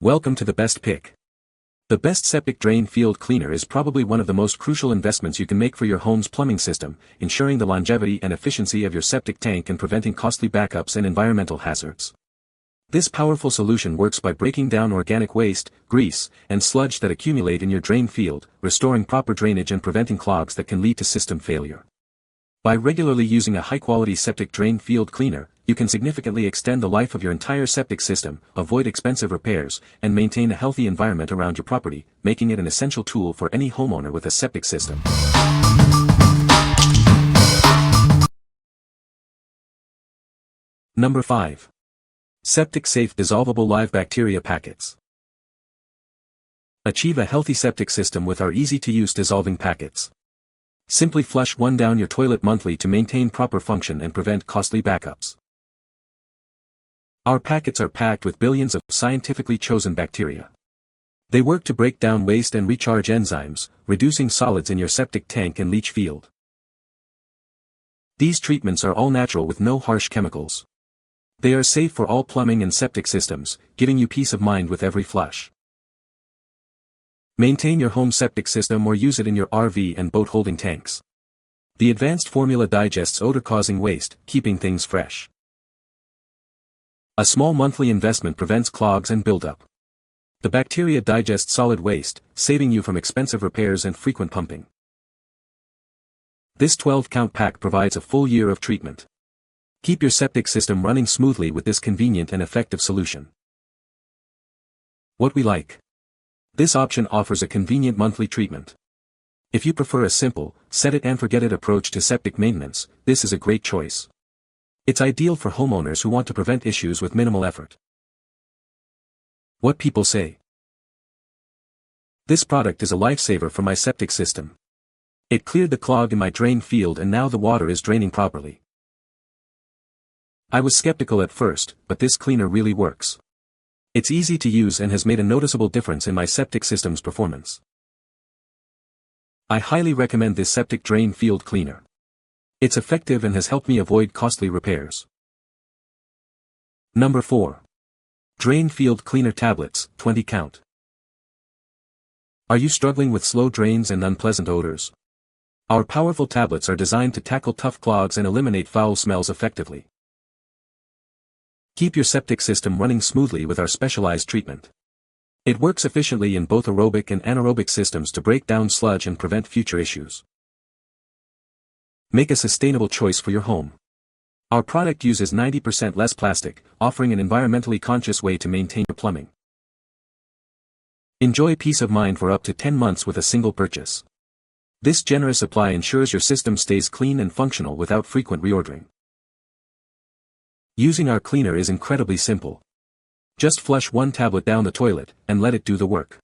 Welcome to the best pick. The best septic drain field cleaner is probably one of the most crucial investments you can make for your home's plumbing system, ensuring the longevity and efficiency of your septic tank and preventing costly backups and environmental hazards. This powerful solution works by breaking down organic waste, grease, and sludge that accumulate in your drain field, restoring proper drainage and preventing clogs that can lead to system failure. By regularly using a high-quality septic drain field cleaner, you can significantly extend the life of your entire septic system, avoid expensive repairs, and maintain a healthy environment around your property, making it an essential tool for any homeowner with a septic system. Number 5. Septic Safe Dissolvable Live Bacteria Packets. Achieve a healthy septic system with our easy-to-use dissolving packets. Simply flush one down your toilet monthly to maintain proper function and prevent costly backups. Our packets are packed with billions of scientifically chosen bacteria. They work to break down waste and recharge enzymes, reducing solids in your septic tank and leach field. These treatments are all natural with no harsh chemicals. They are safe for all plumbing and septic systems, giving you peace of mind with every flush. Maintain your home septic system or use it in your RV and boat holding tanks. The advanced formula digests odor-causing waste, keeping things fresh. A small monthly investment prevents clogs and buildup. The bacteria digest solid waste, saving you from expensive repairs and frequent pumping. This 12-count pack provides a full year of treatment. Keep your septic system running smoothly with this convenient and effective solution. What we like. This option offers a convenient monthly treatment. If you prefer a simple, set-it-and-forget-it approach to septic maintenance, this is a great choice. It's ideal for homeowners who want to prevent issues with minimal effort. What people say. This product is a lifesaver for my septic system. It cleared the clog in my drain field and now the water is draining properly. I was skeptical at first, but this cleaner really works. It's easy to use and has made a noticeable difference in my septic system's performance. I highly recommend this septic drain field cleaner. It's effective and has helped me avoid costly repairs. Number 4. Drain Field Cleaner Tablets, 20 count. Are you struggling with slow drains and unpleasant odors? Our powerful tablets are designed to tackle tough clogs and eliminate foul smells effectively. Keep your septic system running smoothly with our specialized treatment. It works efficiently in both aerobic and anaerobic systems to break down sludge and prevent future issues. Make a sustainable choice for your home. Our product uses 90% less plastic, offering an environmentally conscious way to maintain your plumbing. Enjoy peace of mind for up to 10 months with a single purchase. This generous supply ensures your system stays clean and functional without frequent reordering. Using our cleaner is incredibly simple. Just flush one tablet down the toilet, and let it do the work.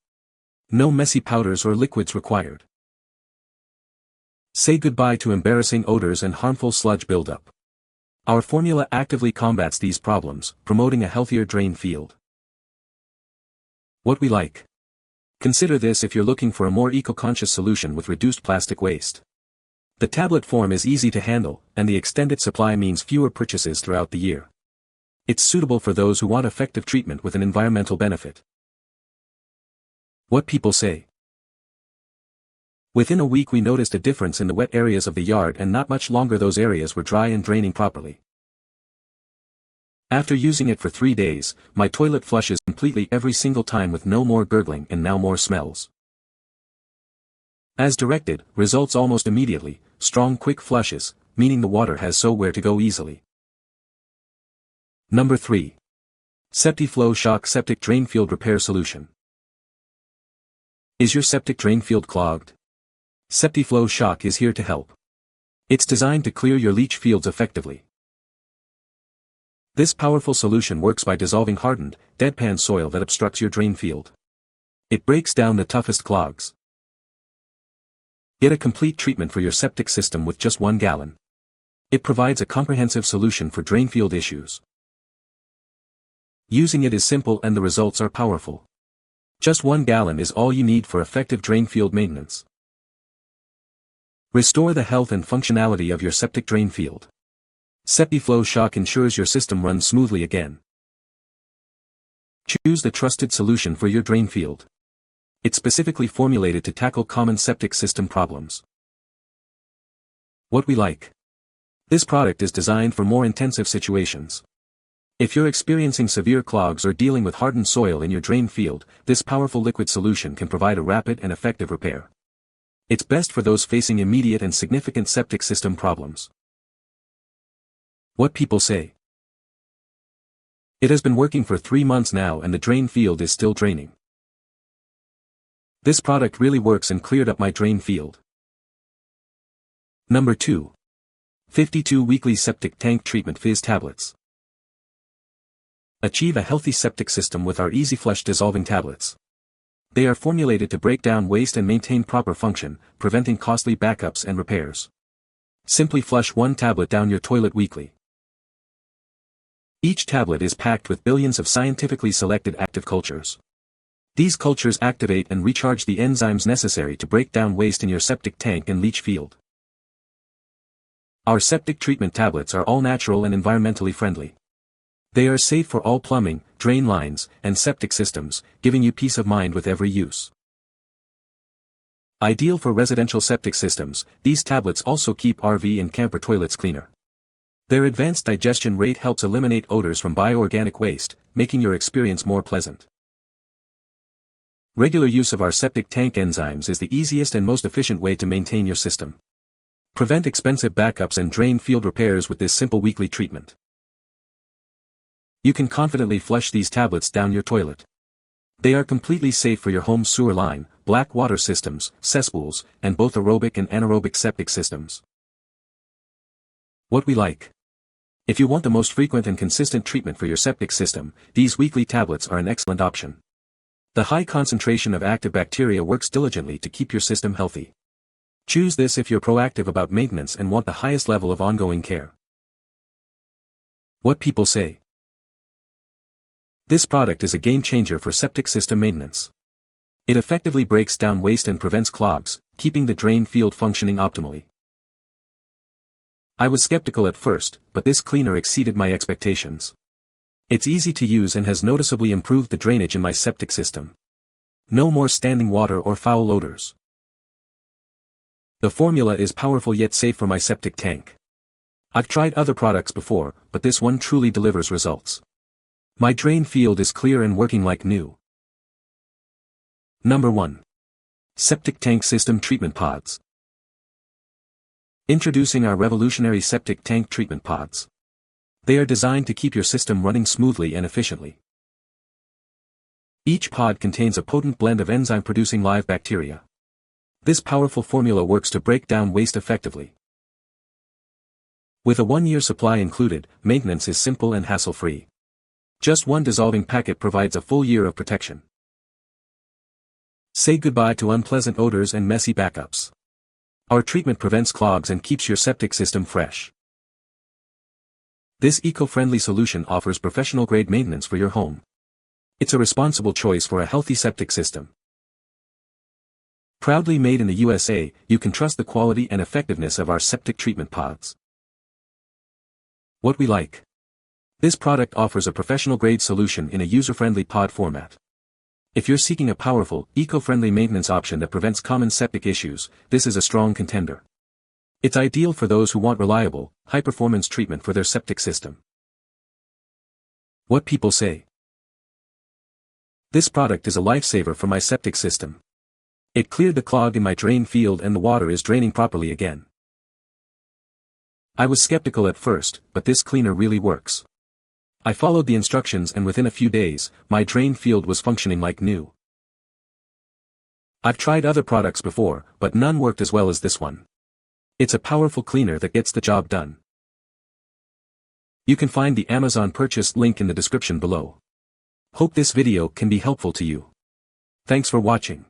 No messy powders or liquids required. Say goodbye to embarrassing odors and harmful sludge buildup. Our formula actively combats these problems, promoting a healthier drain field. What we like. Consider this if you're looking for a more eco-conscious solution with reduced plastic waste. The tablet form is easy to handle, and the extended supply means fewer purchases throughout the year. It's suitable for those who want effective treatment with an environmental benefit. What people say. Within a week we noticed a difference in the wet areas of the yard and not much longer those areas were dry and draining properly. After using it for 3 days, my toilet flushes completely every single time with no more gurgling and now more smells. As directed, results almost immediately, strong quick flushes, meaning the water has somewhere to go easily. Number 3. Septi-Flow Shock Septic Drain Field Repair Solution. Is your septic drain field clogged? Septi-Flow Shock is here to help. It's designed to clear your leach fields effectively. This powerful solution works by dissolving hardened, deadpan soil that obstructs your drain field. It breaks down the toughest clogs. Get a complete treatment for your septic system with just 1 gallon. It provides a comprehensive solution for drain field issues. Using it is simple and the results are powerful. Just 1 gallon is all you need for effective drain field maintenance. Restore the health and functionality of your septic drain field. Septi-Flow Shock ensures your system runs smoothly again. Choose the trusted solution for your drain field. It's specifically formulated to tackle common septic system problems. What we like. This product is designed for more intensive situations. If you're experiencing severe clogs or dealing with hardened soil in your drain field, this powerful liquid solution can provide a rapid and effective repair. It's best for those facing immediate and significant septic system problems. What people say. It has been working for 3 months now and the drain field is still draining. This product really works and cleared up my drain field. Number 2. 52 Weekly Septic Tank Treatment Fizz Tablets. Achieve a healthy septic system with our Easy Flush dissolving tablets. They are formulated to break down waste and maintain proper function, preventing costly backups and repairs. Simply flush 1 tablet down your toilet weekly. Each tablet is packed with billions of scientifically selected active cultures. These cultures activate and recharge the enzymes necessary to break down waste in your septic tank and leach field. Our septic treatment tablets are all natural and environmentally friendly. They are safe for all plumbing, drain lines, and septic systems, giving you peace of mind with every use. Ideal for residential septic systems, these tablets also keep RV and camper toilets cleaner. Their advanced digestion rate helps eliminate odors from bioorganic waste, making your experience more pleasant. Regular use of our septic tank enzymes is the easiest and most efficient way to maintain your system. Prevent expensive backups and drain field repairs with this simple weekly treatment. You can confidently flush these tablets down your toilet. They are completely safe for your home's sewer line, black water systems, cesspools, and both aerobic and anaerobic septic systems. What we like. If you want the most frequent and consistent treatment for your septic system, these weekly tablets are an excellent option. The high concentration of active bacteria works diligently to keep your system healthy. Choose this if you're proactive about maintenance and want the highest level of ongoing care. What people say. This product is a game changer for septic system maintenance. It effectively breaks down waste and prevents clogs, keeping the drain field functioning optimally. I was skeptical at first, but this cleaner exceeded my expectations. It's easy to use and has noticeably improved the drainage in my septic system. No more standing water or foul odors. The formula is powerful yet safe for my septic tank. I've tried other products before, but this one truly delivers results. My drain field is clear and working like new. Number 1. Septic Tank System Treatment Pods. Introducing our revolutionary septic tank treatment pods. They are designed to keep your system running smoothly and efficiently. Each pod contains a potent blend of enzyme-producing live bacteria. This powerful formula works to break down waste effectively. With a 1-year supply included, maintenance is simple and hassle-free. Just 1 dissolving packet provides a full year of protection. Say goodbye to unpleasant odors and messy backups. Our treatment prevents clogs and keeps your septic system fresh. This eco-friendly solution offers professional-grade maintenance for your home. It's a responsible choice for a healthy septic system. Proudly made in the USA, you can trust the quality and effectiveness of our septic treatment pods. What we like. This product offers a professional-grade solution in a user-friendly pod format. If you're seeking a powerful, eco-friendly maintenance option that prevents common septic issues, this is a strong contender. It's ideal for those who want reliable, high-performance treatment for their septic system. What people say. This product is a lifesaver for my septic system. It cleared the clog in my drain field and the water is draining properly again. I was skeptical at first, but this cleaner really works. I followed the instructions and within a few days, my drain field was functioning like new. I've tried other products before, but none worked as well as this one. It's a powerful cleaner that gets the job done. You can find the Amazon purchase link in the description below. Hope this video can be helpful to you. Thanks for watching.